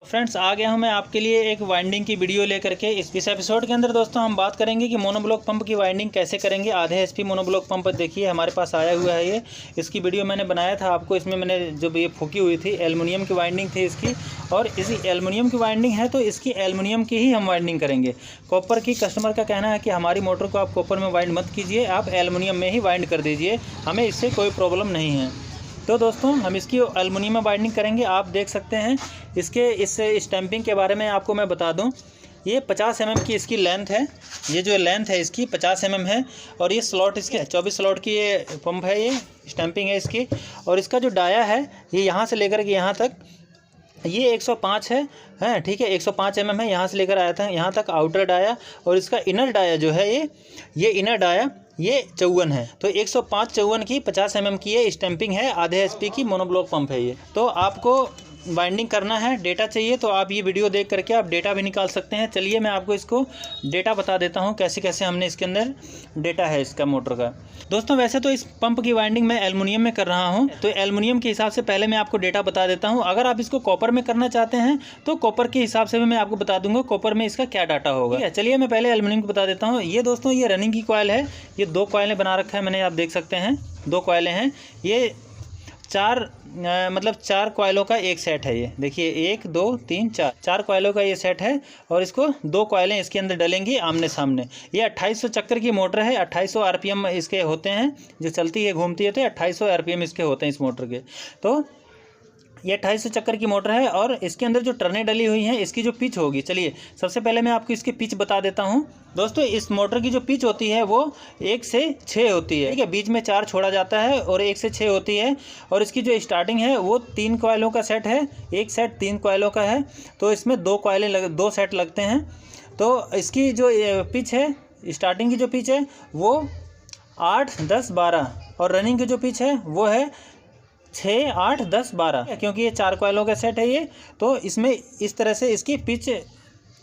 Friends आ गया हूं मैं आपके लिए एक वाइंडिंग की वीडियो लेकर के। इस एपिसोड के अंदर दोस्तों हम बात करेंगे कि मोनोब्लॉक पंप की वाइंडिंग कैसे करेंगे। आधे एचपी मोनोब्लॉक पंप देखिए हमारे पास आया हुआ है ये। इसकी वीडियो मैंने बनाया था आपको, इसमें मैंने जब ये फूकी हुई थी एल्युमिनियम की वाइंडिंग थी इसकी, और इसी एल्युमिनियम की वाइंडिंग है तो इसकी एल्युमिनियम की ही हम वाइंडिंग करेंगे। कॉपर की कस्टमर का कहना है कि हमारी मोटर को आप कॉपर में वाइंड मत कीजिए, आप एल्युमिनियम में ही वाइंड कर दीजिए, हमें इससे कोई प्रॉब्लम नहीं है। तो दोस्तों हम इसकी एल्युमिनियम में बाइंडिंग करेंगे। आप देख सकते हैं इसके इस स्टैंपिंग के बारे में आपको मैं बता दूं, ये 50 mm की इसकी लेंथ है। ये जो लेंथ है इसकी 50 mm है, और ये स्लॉट इसके 24 स्लॉट की ये पंप है, ये स्टैंपिंग है इसकी। और इसका जो डाया है ये यहाँ से लेकर के यहाँ तक ये 105 है ठीक है, 105 mm है। यहाँ से लेकर आया था यहाँ तक आउटर डाया, और इसका इनर डाया जो है ये इनर डाया ये 54 है। तो 105 54 की 50 mm की ये स्टैंपिंग है, आधे एचपी की मोनोब्लॉक पंप है ये। तो आपको बाइंडिंग करना है, डेटा चाहिए तो आप ये वीडियो देख करके आप डेटा भी निकाल सकते हैं। चलिए मैं आपको इसको डेटा बता देता हूँ कैसे कैसे हमने इसके अंदर डेटा है इसका मोटर का। दोस्तों वैसे तो इस पंप की वाइंडिंग मैं एल्युमिनियम में कर रहा हूँ, तो एल्युमिनियम के हिसाब से पहले मैं आपको डेटा बता देता हूँ। अगर आप इसको कॉपर में करना चाहते हैं तो कॉपर के हिसाब से भी मैं आपको बता दूंगा कॉपर में इसका क्या डाटा होगा। ठीक है, चलिए मैं पहले एल्युमिनियम को बता देता हूँ। ये दोस्तों ये रनिंग की कॉइल है, ये 2 कॉइलें बना रखा है मैंने, आप देख सकते हैं 2 कॉइलें हैं। ये 4 कॉइलों का एक सेट है। ये देखिए 1 2 3 4 कॉइलों का ये सेट है, और इसको 2 कॉइलें इसके अंदर डलेंगी आमने सामने। ये 2800 चक्कर की मोटर है, 2800 आरपीएम इसके होते हैं, जो चलती है घूमती है तो 2800 आरपीएम इसके होते हैं इस मोटर के। तो ये 2800 चक्कर की मोटर है, और इसके अंदर जो टर्नें डली हुई हैं इसकी जो पिच होगी, चलिए सबसे पहले मैं आपको इसकी पिच बता देता हूँ। दोस्तों इस मोटर की जो पिच होती है वो 1 से 6 होती है, ठीक है, बीच में 4 छोड़ा जाता है और 1 से 6 होती है। और इसकी जो स्टार्टिंग है वो 3 कॉइलों का सेट है, एक सेट 3 कॉइलों का है, तो इसमें 2 सेट लगते हैं। तो इसकी जो पिच है, स्टार्टिंग की जो पिच है वो 8 10 12, और रनिंग की जो पिच है वो है 6 8 10 12, क्योंकि ये 4 कॉइलों का सेट है ये। तो इसमें इस तरह से इसकी पिच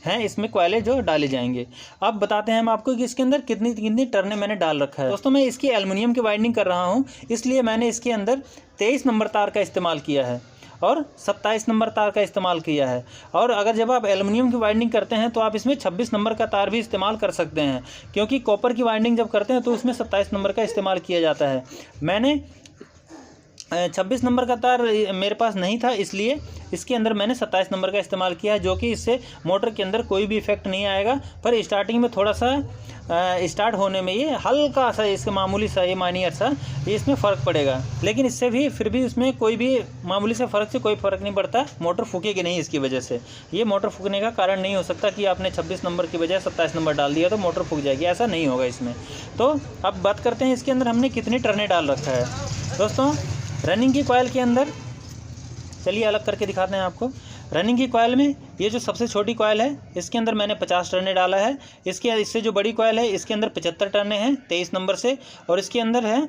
है, इसमें कॉइलें जो डाली जाएंगे। अब बताते हैं हम आपको कि इसके अंदर कितनी कितनी टर्नें मैंने डाल रखा है। दोस्तों मैं इसकी एल्युमिनियम की वाइंडिंग कर रहा हूँ, इसलिए मैंने इसके अंदर 23 नंबर तार का इस्तेमाल किया है और 27 नंबर तार का इस्तेमाल किया है। और अगर जब आप एल्युमिनियम की वाइंडिंग करते हैं तो आप इसमें 26 नंबर का तार भी इस्तेमाल कर सकते हैं, क्योंकि कॉपर की वाइंडिंग जब करते हैं तो उसमें 27 नंबर का इस्तेमाल किया जाता है। मैंने 26 नंबर का तार मेरे पास नहीं था, इसलिए इसके अंदर मैंने 27 नंबर का इस्तेमाल किया है, जो कि इससे मोटर के अंदर कोई भी इफेक्ट नहीं आएगा। पर स्टार्टिंग में थोड़ा सा स्टार्ट होने में ये हल्का सा इसका मामूली सा ये माइनर सा ये इसमें फ़र्क पड़ेगा, लेकिन इससे भी फिर भी इसमें कोई भी मामूली से फ़र्क से कोई फ़र्क नहीं पड़ता, मोटर फूकेगी नहीं इसकी वजह से। ये मोटर फूकने का कारण नहीं हो सकता कि आपने 26 नंबर की बजाय 27 नंबर डाल दिया तो मोटर फूक जाएगी, ऐसा नहीं होगा इसमें। तो अब बात करते हैं इसके अंदर हमने कितनी टर्नें डाल रखा है। दोस्तों रनिंग की कॉइल के अंदर, चलिए अलग करके दिखाते हैं आपको। रनिंग की कॉइल में ये जो सबसे छोटी कॉइल है इसके अंदर मैंने 50 टर्नें डाला है। इससे जो बड़ी कॉइल है इसके अंदर 75 टर्नें हैं 23 नंबर से, और इसके अंदर है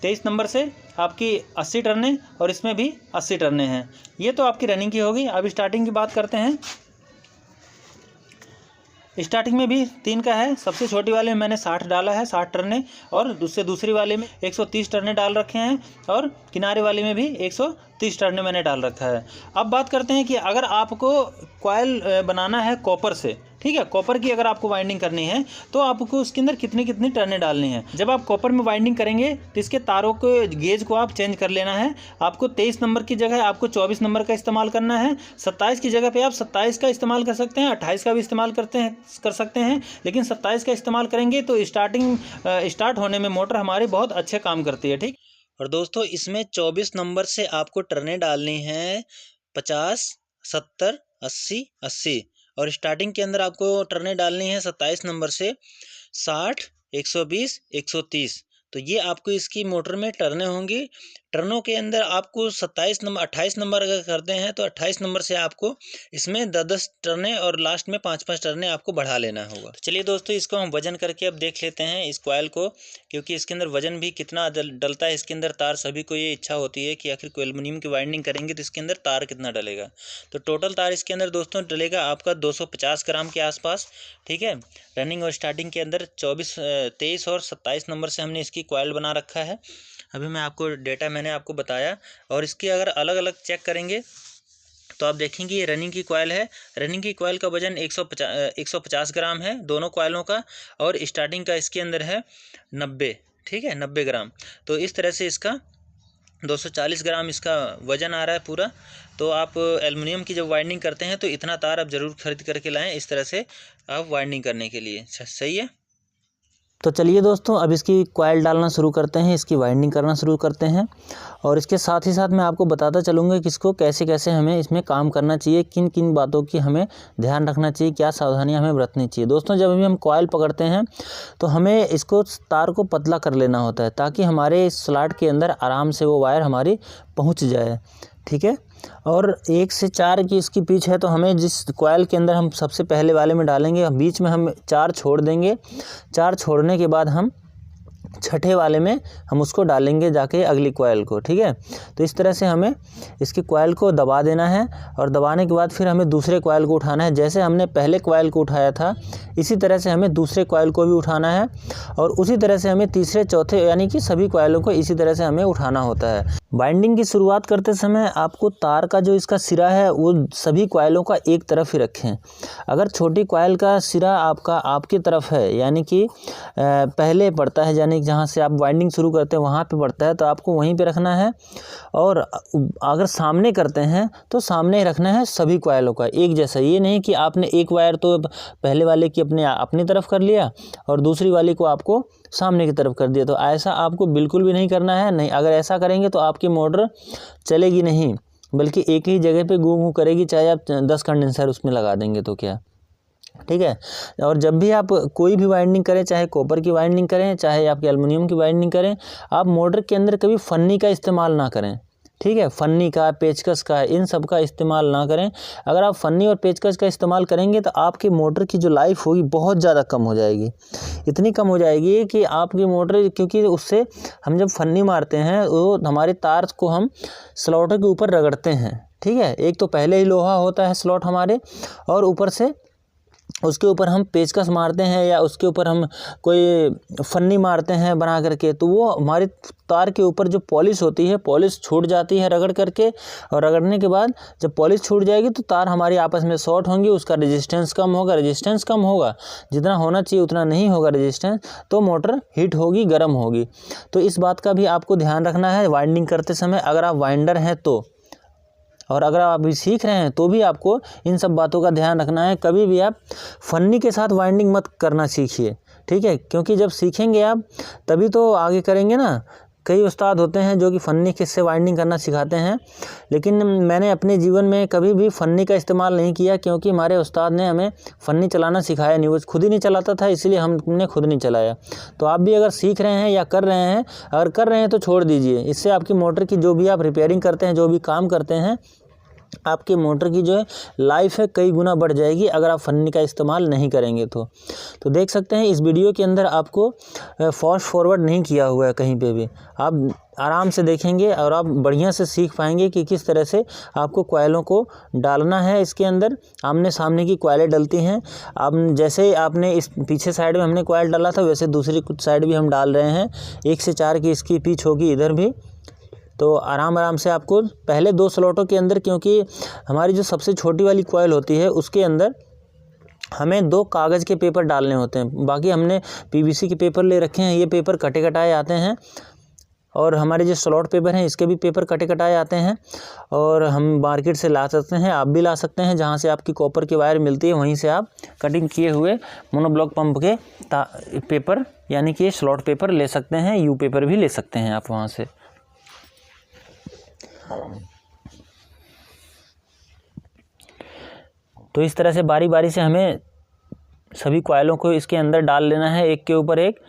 23 नंबर से आपकी 80 टर्नें, और इसमें भी 80 टर्नें हैं। ये तो आपकी रनिंग की होगी। अब स्टार्टिंग की बात करते हैं। स्टार्टिंग में भी 3 का है, सबसे छोटी वाले में मैंने 60 डाला है, 60 टर्नें, और उससे दूसरी वाले में 130 टर्नें डाल रखे हैं, और किनारे वाले में भी 130 टर्नें मैंने डाल रखा है। अब बात करते हैं कि अगर आपको कॉइल बनाना है कॉपर से, ठीक है, कॉपर की अगर आपको वाइंडिंग करनी है तो आपको उसके अंदर कितनी कितनी टर्नें डालनी है। जब आप कॉपर में वाइंडिंग करेंगे तो इसके तारों के गेज को आप चेंज कर लेना है। आपको 23 नंबर की जगह आपको 24 नंबर का इस्तेमाल करना है, 27 की जगह पे आप 27 का इस्तेमाल कर सकते हैं, 28 का भी इस्तेमाल कर सकते हैं, लेकिन 27 का इस्तेमाल करेंगे तो स्टार्ट होने में मोटर हमारी बहुत अच्छे काम करती है। ठीक, और दोस्तों इसमें 24 नंबर से आपको टर्नें डालनी है 50 70 80 80, और स्टार्टिंग के अंदर आपको टर्नें डालनी है 27 नंबर से 60 120 130। तो ये आपको इसकी मोटर में टर्नें होंगी। टर्नों के अंदर आपको 28 नंबर अगर करते हैं तो 28 नंबर से आपको इसमें 10 टर्नें और लास्ट में 5 टर्नें आपको बढ़ा लेना होगा। तो चलिए दोस्तों इसको हम वजन करके अब देख लेते हैं इस कॉइल को, क्योंकि इसके अंदर वजन भी कितना डलता है इसके अंदर तार। सभी को ये इच्छा होती है कि आखिर एल्युमिनियम की वाइंडिंग करेंगे तो इसके अंदर तार कितना डलेगा। तो टोटल तार इसके अंदर दोस्तों डलेगा आपका 250 ग्राम के आसपास, ठीक है। रनिंग और स्टार्टिंग के अंदर 23 और 27 नंबर से हमने इसकी कॉइल बना रखा है। अभी मैं आपको डेटा मैंने आपको बताया, और इसकी अगर अलग अलग चेक करेंगे तो आप देखेंगे ये रनिंग की कॉयल है। रनिंग की कॉयल का वजन 150 ग्राम है दोनों कॉयलों का, और स्टार्टिंग का इसके अंदर है 90, ठीक है, 90 ग्राम। तो इस तरह से इसका 240 ग्राम इसका वज़न आ रहा है पूरा। तो आप एल्युमिनियम की जब वाइंडिंग करते हैं तो इतना तार आप ज़रूर खरीद करके लाएं, इस तरह से आप वाइंडिंग करने के लिए। सही है। तो चलिए दोस्तों, अब इसकी कॉयल डालना शुरू करते हैं, इसकी वाइंडिंग करना शुरू करते हैं, और इसके साथ ही साथ मैं आपको बताता चलूँगा कि इसको कैसे कैसे हमें इसमें काम करना चाहिए, किन किन बातों की हमें ध्यान रखना चाहिए, क्या सावधानियां हमें बरतनी चाहिए। दोस्तों, जब भी हम कॉयल पकड़ते हैं तो हमें इसको तार को पतला कर लेना होता है, ताकि हमारे इस स्लॉट के अंदर आराम से वो वायर हमारी पहुँच जाए, ठीक है। और 1 से 4 की इसकी पिच है, तो हमें जिस कॉयल के अंदर हम सबसे पहले वाले में डालेंगे, बीच में हम 4 छोड़ देंगे। 4 छोड़ने के बाद हम छठे वाले में हम उसको डालेंगे जाके अगली कॉयल को, ठीक है। तो इस तरह से हमें इसकी कॉयल को दबा देना है, और दबाने के बाद फिर हमें दूसरे कॉयल को उठाना है। जैसे हमने पहले कॉयल को उठाया था इसी तरह से हमें दूसरे कॉयल को भी उठाना है, और उसी तरह से हमें तीसरे चौथे यानी कि सभी कॉयलों को इसी तरह से हमें उठाना होता है। बाइंडिंग की शुरुआत करते समय आपको तार का जो इसका सिरा है वो सभी कॉयलों का एक तरफ ही रखें। अगर छोटी कॉयल का सिरा आपकी तरफ है, यानी कि पहले पड़ता है, यानी जहाँ से आप वाइंडिंग शुरू करते हैं वहाँ पे पड़ता है, तो आपको वहीं पे रखना है। और अगर सामने करते हैं तो सामने ही रखना है सभी कॉयलों का एक जैसा। ये नहीं कि आपने एक वायर तो पहले वाले की अपनी तरफ कर लिया और दूसरी वाली को आपको सामने की तरफ कर दिया, तो ऐसा आपको बिल्कुल भी नहीं करना है। नहीं, अगर ऐसा करेंगे तो आपकी मोटर चलेगी नहीं, बल्कि एक ही जगह पे गूं गूं करेगी, चाहे आप 10 कंडेंसर उसमें लगा देंगे तो क्या, ठीक है। और जब भी आप कोई भी वाइंडिंग करें, चाहे कॉपर की वाइंडिंग करें, चाहे आपकी एल्युमिनियम की वाइंडिंग करें, आप मोटर के अंदर कभी फन्नी का इस्तेमाल ना करें, ठीक है। फन्नी का, पेचकस का, इन सब का इस्तेमाल ना करें। अगर आप फन्नी और पेचकस का इस्तेमाल करेंगे तो आपकी मोटर की जो लाइफ होगी बहुत ज़्यादा कम हो जाएगी। इतनी कम हो जाएगी कि आपकी मोटर, क्योंकि उससे हम जब फन्नी मारते हैं वो हमारे तार को हम स्लॉटर के ऊपर रगड़ते हैं, ठीक है। एक तो पहले ही लोहा होता है स्लॉट हमारे, और ऊपर से उसके ऊपर हम पेचकस मारते हैं या उसके ऊपर हम कोई फन्नी मारते हैं बना करके, तो वो हमारे तार के ऊपर जो पॉलिश होती है, पॉलिश छूट जाती है रगड़ करके, और रगड़ने के बाद जब पॉलिश छूट जाएगी तो तार हमारी आपस में शॉर्ट होंगी, उसका रेजिस्टेंस कम होगा। रेजिस्टेंस कम होगा, जितना होना चाहिए उतना नहीं होगा रेजिस्टेंस, तो मोटर हीट होगी, गर्म होगी। तो इस बात का भी आपको ध्यान रखना है वाइंडिंग करते समय, अगर आप वाइंडर हैं तो। और अगर आप अभी सीख रहे हैं तो भी आपको इन सब बातों का ध्यान रखना है। कभी भी आप फन्नी के साथ वाइंडिंग मत करना सीखिए, ठीक है, क्योंकि जब सीखेंगे आप तभी तो आगे करेंगे ना। कई उस्ताद होते हैं जो कि फन्नी से वाइंडिंग करना सिखाते हैं, लेकिन मैंने अपने जीवन में कभी भी फन्नी का इस्तेमाल नहीं किया, क्योंकि हमारे उस्ताद ने हमें फन्नी चलाना सिखाया नहीं, वो खुद ही नहीं चलाता था, इसलिए हमने खुद नहीं चलाया। तो आप भी अगर सीख रहे हैं या कर रहे हैं, अगर कर रहे हैं तो छोड़ दीजिए। इससे आपकी मोटर की जो भी आप रिपेयरिंग करते हैं, जो भी काम करते हैं, आपके मोटर की जो है लाइफ है कई गुना बढ़ जाएगी अगर आप फन्नी का इस्तेमाल नहीं करेंगे तो देख सकते हैं इस वीडियो के अंदर आपको फास्ट फॉरवर्ड नहीं किया हुआ है कहीं पे भी। आप आराम से देखेंगे और आप बढ़िया से सीख पाएंगे कि किस तरह से आपको कॉयलों को डालना है। इसके अंदर आमने सामने की कॉयलें डलती हैं। आप जैसे आपने इस पीछे साइड में हमने कॉयल डाला था, वैसे दूसरी कुछ साइड भी हम डाल रहे हैं। 1 से 4 की इसकी पिच होगी इधर भी। तो आराम से आपको पहले 2 स्लॉटों के अंदर, क्योंकि हमारी जो सबसे छोटी वाली कॉयल होती है उसके अंदर हमें 2 कागज़ के पेपर डालने होते हैं। बाकी हमने पीवीसी के पेपर ले रखे हैं, ये पेपर कटे कटाए आते हैं। और हमारे जो स्लॉट पेपर हैं इसके भी पेपर कटे कटाए आते हैं, और हम मार्केट से ला सकते हैं, आप भी ला सकते हैं। जहाँ से आपकी कॉपर की वायर मिलती है वहीं से आप कटिंग किए हुए मोनोब्लॉक पंप के पेपर यानी कि स्लॉट पेपर ले सकते हैं। यू पेपर भी ले सकते हैं आप वहाँ से। तो इस तरह से बारी बारी से हमें सभी कॉयलों को इसके अंदर डाल लेना है, एक के ऊपर एक।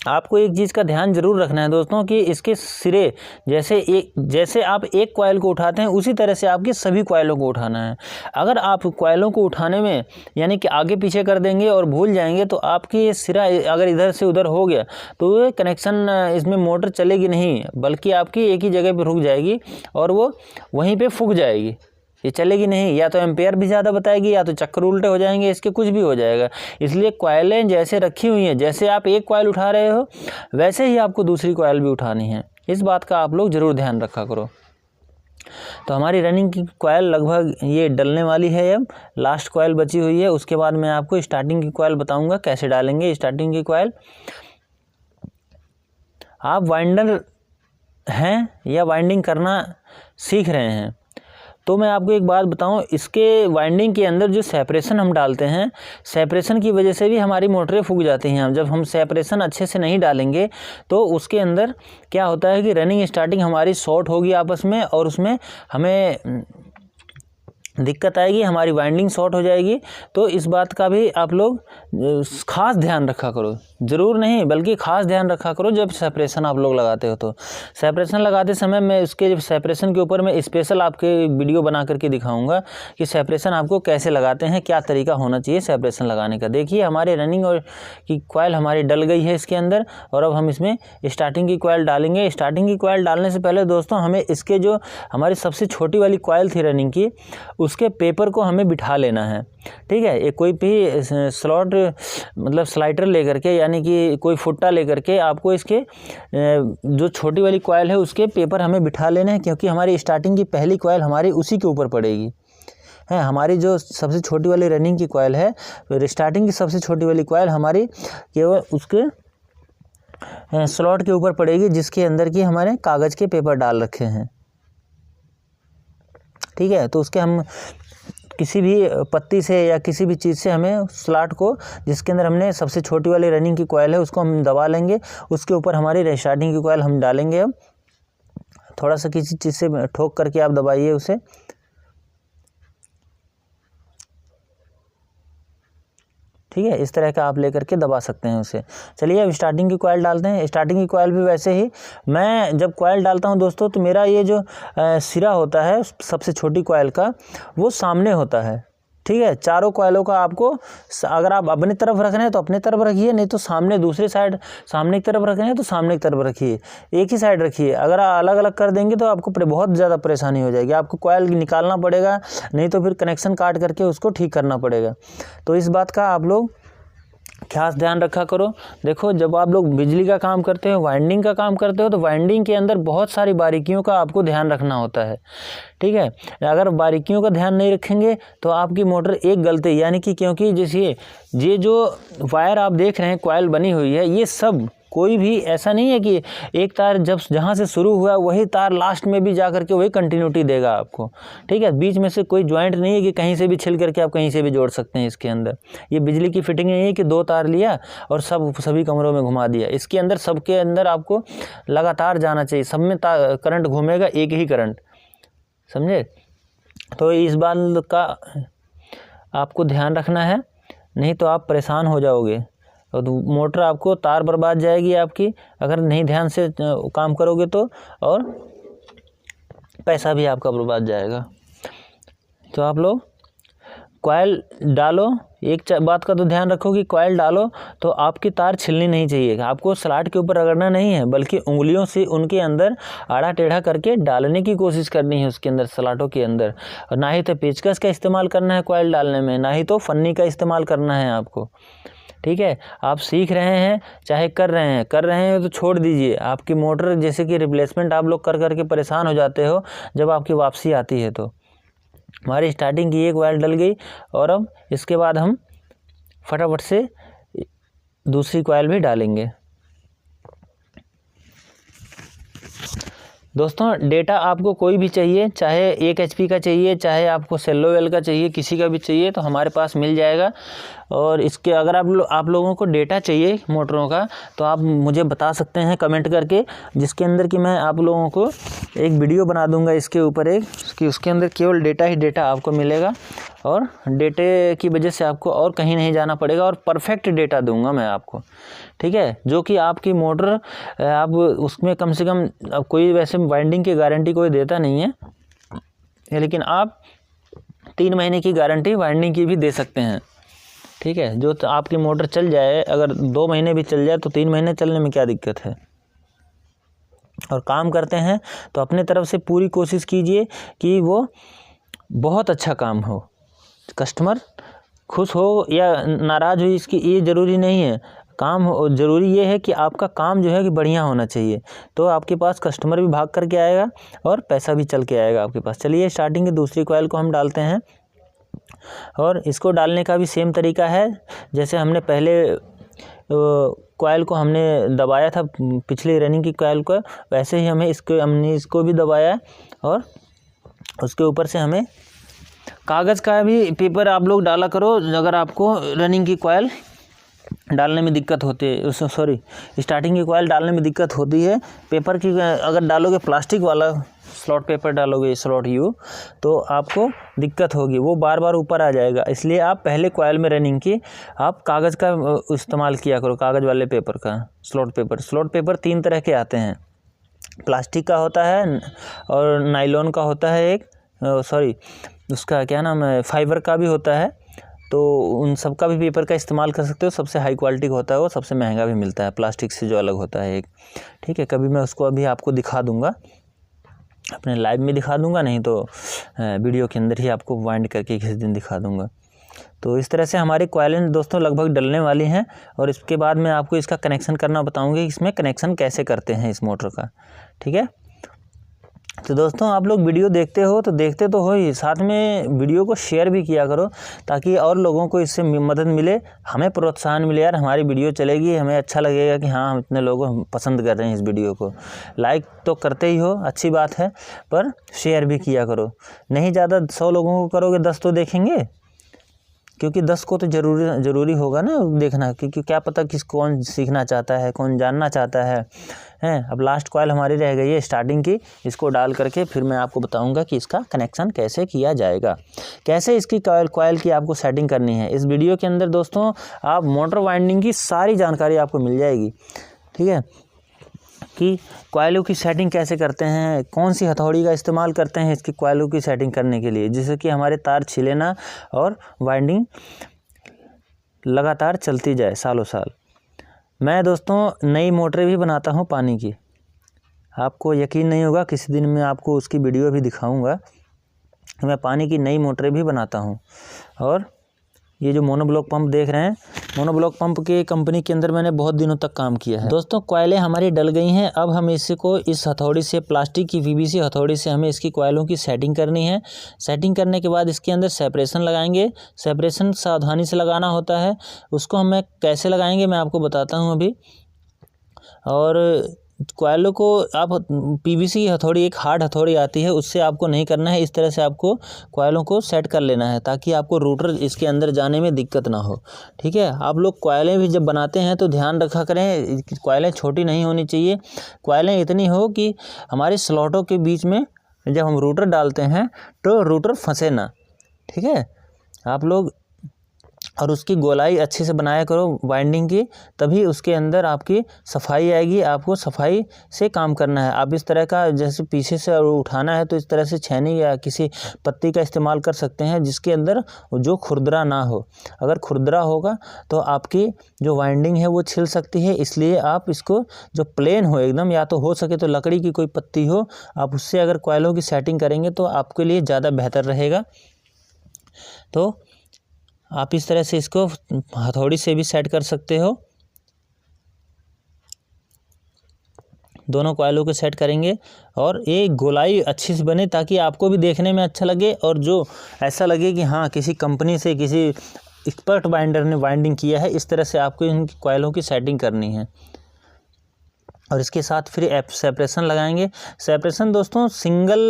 आपको एक चीज़ का ध्यान जरूर रखना है दोस्तों कि इसके सिरे जैसे आप एक कॉयल को उठाते हैं उसी तरह से आपकी सभी कॉयलों को उठाना है। अगर आप कॉयलों को उठाने में यानी कि आगे पीछे कर देंगे और भूल जाएंगे तो आपकी ये सिरा अगर इधर से उधर हो गया तो ये कनेक्शन इसमें मोटर चलेगी नहीं, बल्कि आपकी एक ही जगह पर रुक जाएगी और वो वहीं पर फूक जाएगी, ये चलेगी नहीं। या तो एम्पेयर भी ज़्यादा बताएगी या तो चक्कर उल्टे हो जाएंगे, इसके कुछ भी हो जाएगा। इसलिए कॉयलें जैसे रखी हुई हैं, जैसे आप एक कॉयल उठा रहे हो वैसे ही आपको दूसरी कॉयल भी उठानी है। इस बात का आप लोग ज़रूर ध्यान रखा करो। तो हमारी रनिंग की कॉयल लगभग ये डलने वाली है, अब लास्ट कॉयल बची हुई है। उसके बाद मैं आपको स्टार्टिंग की कॉयल बताऊंगा कैसे डालेंगे स्टार्टिंग की कॉयल। आप वाइंडर हैं या वाइंडिंग करना सीख रहे हैं तो मैं आपको एक बात बताऊं, इसके वाइंडिंग के अंदर जो सेपरेशन हम डालते हैं, सेपरेशन की वजह से भी हमारी मोटरें फूक जाती हैं। जब हम सेपरेशन अच्छे से नहीं डालेंगे तो उसके अंदर क्या होता है कि रनिंग स्टार्टिंग हमारी शॉर्ट होगी आपस में, और उसमें हमें दिक्कत आएगी, हमारी वाइंडिंग शॉर्ट हो जाएगी। तो इस बात का भी आप लोग खास ध्यान रखा करो, ज़रूर नहीं बल्कि खास ध्यान रखा करो जब सेपरेशन आप लोग लगाते हो। तो सेपरेशन लगाते समय मैं उसके सेपरेशन के ऊपर मैं स्पेशल आपके वीडियो बना करके दिखाऊंगा कि सेपरेशन आपको कैसे लगाते हैं, क्या तरीका होना चाहिए सेपरेशन लगाने का। देखिए हमारे रनिंग और की कॉयल हमारी डल गई है इसके अंदर, और अब हम इसमें स्टार्टिंग की कॉयल डालेंगे। स्टार्टिंग की कॉयल डालने से पहले दोस्तों हमें इसके जो हमारी सबसे छोटी वाली कॉयल थी रनिंग की, उसके पेपर को हमें बिठा लेना है। ठीक है, एक कोई भी स्लॉट मतलब स्लाइडर लेकर के, यानी कि कोई फुट्टा लेकर के आपको इसके जो छोटी वाली कॉयल है उसके पेपर हमें बिठा लेने हैं, क्योंकि हमारी स्टार्टिंग की पहली कॉयल हमारी उसी के ऊपर पड़ेगी। है हमारी जो सबसे छोटी वाली रनिंग की कॉयल है, स्टार्टिंग की सबसे छोटी वाली कॉयल हमारी केवल उसके स्लॉट के ऊपर पड़ेगी जिसके अंदर की हमारे कागज़ के पेपर डाल रखे हैं। ठीक है, तो उसके हम किसी भी पत्ती से या किसी भी चीज़ से हमें स्लॉट को, जिसके अंदर हमने सबसे छोटी वाली रनिंग की कॉयल है उसको हम दबा लेंगे, उसके ऊपर हमारी स्टार्टिंग की कॉयल हम डालेंगे। अब थोड़ा सा किसी चीज़ से ठोक करके आप दबाइए उसे। ठीक है, इस तरह का आप लेकर के दबा सकते हैं उसे। चलिए अब स्टार्टिंग की कॉयल डालते हैं। स्टार्टिंग की कॉयल भी वैसे ही, मैं जब कॉयल डालता हूं दोस्तों तो मेरा ये जो सिरा होता है सबसे छोटी कॉयल का, वो सामने होता है। ठीक है, चारों कॉयलों का आपको अगर आप अपनी तरफ रख रहे हैं तो अपनी तरफ रखिए, नहीं तो सामने दूसरी साइड सामने की तरफ रख रहे हैं तो सामने की तरफ रखिए, एक ही साइड रखिए। अगर अलग अलग कर देंगे तो आपको बहुत ज़्यादा परेशानी हो जाएगी, आपको कॉयल निकालना पड़ेगा, नहीं तो फिर कनेक्शन काट करके उसको ठीक करना पड़ेगा। तो इस बात का आप लोग खास ध्यान रखा करो। देखो जब आप लोग बिजली का काम करते हो, वाइंडिंग का काम करते हो, तो वाइंडिंग के अंदर बहुत सारी बारीकियों का आपको ध्यान रखना होता है। ठीक है, अगर बारीकियों का ध्यान नहीं रखेंगे तो आपकी मोटर एक गलती, यानी कि क्योंकि जैसे ये जो वायर आप देख रहे हैं कॉयल बनी हुई है, ये सब कोई भी ऐसा नहीं है कि एक तार जब जहाँ से शुरू हुआ वही तार लास्ट में भी जा करके वही कंटिन्यूटी देगा आपको। ठीक है, बीच में से कोई ज्वाइंट नहीं है कि कहीं से भी छिल करके आप कहीं से भी जोड़ सकते हैं इसके अंदर। ये बिजली की फिटिंग नहीं है कि दो तार लिया और सभी कमरों में घुमा दिया। इसके अंदर सबके अंदर आपको लगातार जाना चाहिए, सब में करंट घूमेगा, एक ही करंट, समझे। तो इस बात का आपको ध्यान रखना है, नहीं तो आप परेशान हो जाओगे और मोटर आपको तार बर्बाद जाएगी आपकी, अगर नहीं ध्यान से काम करोगे तो, और पैसा भी आपका बर्बाद जाएगा। तो आप लोग कॉयल डालो, एक बात का तो ध्यान रखो कि कॉयल डालो तो आपकी तार छिलनी नहीं चाहिए, आपको स्लॉट के ऊपर रगड़ना नहीं है, बल्कि उंगलियों से उनके अंदर आड़ा टेढ़ा करके डालने की कोशिश करनी है उसके अंदर, स्लॉटों के अंदर। और ना ही तो पेचकस का इस्तेमाल करना है कॉयल डालने में, ना ही तो फन्नी का इस्तेमाल करना है आपको। ठीक है, आप सीख रहे हैं चाहे कर रहे हैं तो छोड़ दीजिए। आपकी मोटर जैसे कि रिप्लेसमेंट आप लोग कर करके परेशान हो जाते हो जब आपकी वापसी आती है। तो हमारी स्टार्टिंग की एक वायर डल गई, और अब इसके बाद हम फटाफट से दूसरी कॉयल भी डालेंगे। दोस्तों डेटा आपको कोई भी चाहिए, चाहे 1 HP का चाहिए, चाहे आपको सेलोवेल का चाहिए, किसी का भी चाहिए तो हमारे पास मिल जाएगा। और इसके अगर आप लोगों को डेटा चाहिए मोटरों का तो आप मुझे बता सकते हैं कमेंट करके, जिसके अंदर कि मैं आप लोगों को एक वीडियो बना दूंगा इसके ऊपर एक, कि उसके अंदर केवल डेटा ही डेटा आपको मिलेगा, और डेटे की वजह से आपको और कहीं नहीं जाना पड़ेगा, और परफेक्ट डेटा दूंगा मैं आपको। ठीक है, जो कि आपकी मोटर आप उसमें कम से कम कोई वैसे वाइंडिंग की गारंटी कोई देता नहीं है, लेकिन आप 3 महीने की गारंटी वाइंडिंग की भी दे सकते हैं। ठीक है, जो तो आपकी मोटर चल जाए, अगर 2 महीने भी चल जाए तो 3 महीने चलने में क्या दिक्कत है। और काम करते हैं तो अपने तरफ से पूरी कोशिश कीजिए कि वो बहुत अच्छा काम हो, कस्टमर खुश हो या नाराज़ हो, इसकी ये ज़रूरी नहीं है। काम ज़रूरी ये है कि आपका काम जो है कि बढ़िया होना चाहिए, तो आपके पास कस्टमर भी भाग करके आएगा और पैसा भी चल के आएगा आपके पास। चलिए स्टार्टिंग की दूसरी कॉइल को हम डालते हैं, और इसको डालने का भी सेम तरीका है जैसे हमने पहले कॉइल को हमने दबाया था पिछली रनिंग की कॉइल को, वैसे ही हमने इसको भी दबाया, और उसके ऊपर से हमें कागज़ का भी पेपर आप लोग डाला करो अगर आपको रनिंग की कॉइल डालने में दिक्कत होती है, स्टार्टिंग की कॉइल डालने में दिक्कत होती है। पेपर की अगर डालोगे प्लास्टिक वाला स्लॉट पेपर डालोगे स्लॉट यू, तो आपको दिक्कत होगी, वो बार बार ऊपर आ जाएगा। इसलिए आप पहले कॉइल में रनिंग की आप कागज़ का इस्तेमाल किया करो, कागज़ वाले पेपर का। स्लॉट पेपर 3 तरह के आते हैं, प्लास्टिक का होता है और नायलॉन का होता है एक, उसका क्या नाम है, फाइबर का भी होता है। तो उन सब का भी पेपर का इस्तेमाल कर सकते हो। सबसे हाई क्वालिटी का होता है वो, सबसे महंगा भी मिलता है प्लास्टिक से जो अलग होता है एक, ठीक है। कभी मैं उसको अभी आपको दिखा दूंगा, अपने लाइव में दिखा दूंगा, नहीं तो वीडियो के अंदर ही आपको वाइंड करके किसी दिन दिखा दूंगा। तो इस तरह से हमारी कॉइलें दोस्तों लगभग डलने वाली हैं, और इसके बाद मैं आपको इसका कनेक्शन करना बताऊंगी, इसमें कनेक्शन कैसे करते हैं इस मोटर का, ठीक है। तो दोस्तों आप लोग वीडियो देखते तो हो ही, साथ में वीडियो को शेयर भी किया करो ताकि और लोगों को इससे मदद मिले, हमें प्रोत्साहन मिले, यार हमारी वीडियो चलेगी, हमें अच्छा लगेगा कि हाँ हम इतने लोग पसंद कर रहे हैं इस वीडियो को। लाइक तो करते ही हो, अच्छी बात है, पर शेयर भी किया करो। नहीं ज़्यादा 100 लोगों को करोगे 10 तो देखेंगे, क्योंकि 10 को तो ज़रूरी होगा ना देखना, क्योंकि क्या पता कौन सीखना चाहता है, कौन जानना चाहता है। अब लास्ट कॉइल हमारी रह गई है स्टार्टिंग की, इसको डाल करके फिर मैं आपको बताऊंगा कि इसका कनेक्शन कैसे किया जाएगा, कैसे इसकी कॉइल की आपको सेटिंग करनी है। इस वीडियो के अंदर दोस्तों आप मोटर वाइंडिंग की सारी जानकारी आपको मिल जाएगी, ठीक है, कि कॉइलों की सेटिंग कैसे करते हैं, कौन सी हथौड़ी का इस्तेमाल करते हैं इसकी कॉइलों की सेटिंग करने के लिए, जिससे कि हमारे तार छिले ना और वाइंडिंग लगातार चलती जाए सालों साल। मैं दोस्तों नई मोटरें भी बनाता हूं पानी की, आपको यकीन नहीं होगा, किसी दिन मैं आपको उसकी वीडियो भी दिखाऊंगा। मैं पानी की नई मोटरें भी बनाता हूं। और ये जो मोनोब्लॉक पंप देख रहे हैं, मोनोब्लॉक पंप के कंपनी के अंदर मैंने बहुत दिनों तक काम किया है। दोस्तों कॉइलें हमारी डल गई हैं, अब हम इसको इस हथौड़ी से, प्लास्टिक की PVC हथौड़ी से हमें इसकी कॉइलों की सेटिंग करनी है। सेटिंग करने के बाद इसके अंदर सेपरेशन लगाएंगे। सेपरेशन सावधानी से लगाना होता है, उसको हमें कैसे लगाएंगे मैं आपको बताता हूँ अभी। और कॉइलों को आप PVC की हथौड़ी, एक हार्ड हथौड़ी आती है, उससे आपको नहीं करना है, इस तरह से आपको कॉइलों को सेट कर लेना है ताकि आपको रोटर इसके अंदर जाने में दिक्कत ना हो, ठीक है। आप लोग कॉइलें भी जब बनाते हैं तो ध्यान रखा करें, कॉइलें छोटी नहीं होनी चाहिए, कॉइलें इतनी हो कि हमारे स्लॉटों के बीच में जब हम रोटर डालते हैं तो रोटर फंसे ना, ठीक है। आप लोग और उसकी गोलाई अच्छे से बनाया करो वाइंडिंग की, तभी उसके अंदर आपकी सफाई आएगी। आपको सफाई से काम करना है। आप इस तरह का, जैसे पीछे से उठाना है तो इस तरह से छेनी या किसी पत्ती का इस्तेमाल कर सकते हैं जिसके अंदर जो खुरदरा ना हो। अगर खुरदरा होगा तो आपकी जो वाइंडिंग है वो छिल सकती है, इसलिए आप इसको जो प्लेन हो एकदम, या तो हो सके तो लकड़ी की कोई पत्ती हो, आप उससे अगर कॉइलों की सेटिंग करेंगे तो आपके लिए ज़्यादा बेहतर रहेगा। तो आप इस तरह से इसको हथौड़ी से भी सेट कर सकते हो। दोनों कॉइलों को सेट करेंगे और एक गोलाई अच्छी से बने ताकि आपको भी देखने में अच्छा लगे और जो ऐसा लगे कि हाँ किसी कंपनी से, किसी एक्सपर्ट बाइंडर ने बाइंडिंग किया है। इस तरह से आपको इन कॉइलों की सेटिंग करनी है। और इसके साथ फिर सेपरेशन लगाएंगे। सेपरेशन दोस्तों सिंगल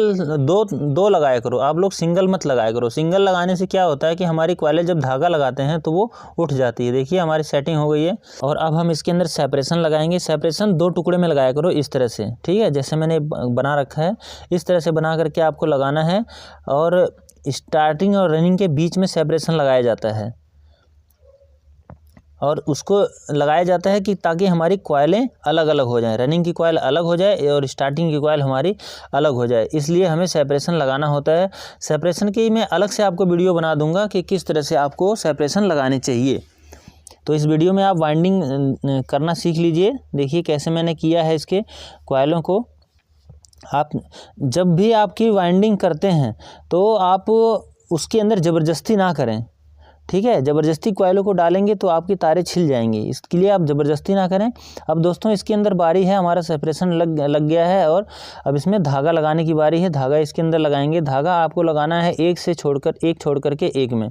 दो लगाया करो, आप लोग सिंगल मत लगाया करो। सिंगल लगाने से क्या होता है कि हमारी कॉइलें जब धागा लगाते हैं तो वो उठ जाती है। देखिए हमारी सेटिंग हो गई है। और अब हम इसके अंदर सेपरेशन लगाएंगे। सेपरेशन 2 टुकड़े में लगाया करो इस तरह से, ठीक है, जैसे मैंने बना रखा है इस तरह से बना करके आपको लगाना है। और स्टार्टिंग और रनिंग के बीच में सेपरेशन लगाया जाता है और उसको लगाया जाता है कि ताकि हमारी कॉइलें अलग अलग हो जाएं, रनिंग की कॉइल अलग हो जाए और स्टार्टिंग की कॉइल हमारी अलग हो जाए, इसलिए हमें सेपरेशन लगाना होता है। सेपरेशन की मैं अलग से आपको वीडियो बना दूंगा कि किस तरह से आपको सेपरेशन लगाने चाहिए। तो इस वीडियो में आप वाइंडिंग करना सीख लीजिए। देखिए कैसे मैंने किया है इसके कॉइलों को। आप जब भी आपकी वाइंडिंग करते हैं तो आप उसके अंदर ज़बरदस्ती ना करें। ठीक है। ज़बरदस्ती कॉइलों को डालेंगे तो आपकी तारें छिल जाएंगी, इसके लिए आप ज़बरदस्ती ना करें। अब दोस्तों इसके अंदर बारी है, हमारा सेपरेशन लग गया है और अब इसमें धागा लगाने की बारी है। धागा इसके अंदर लगाएंगे। धागा आपको लगाना है एक छोड़ करके एक में,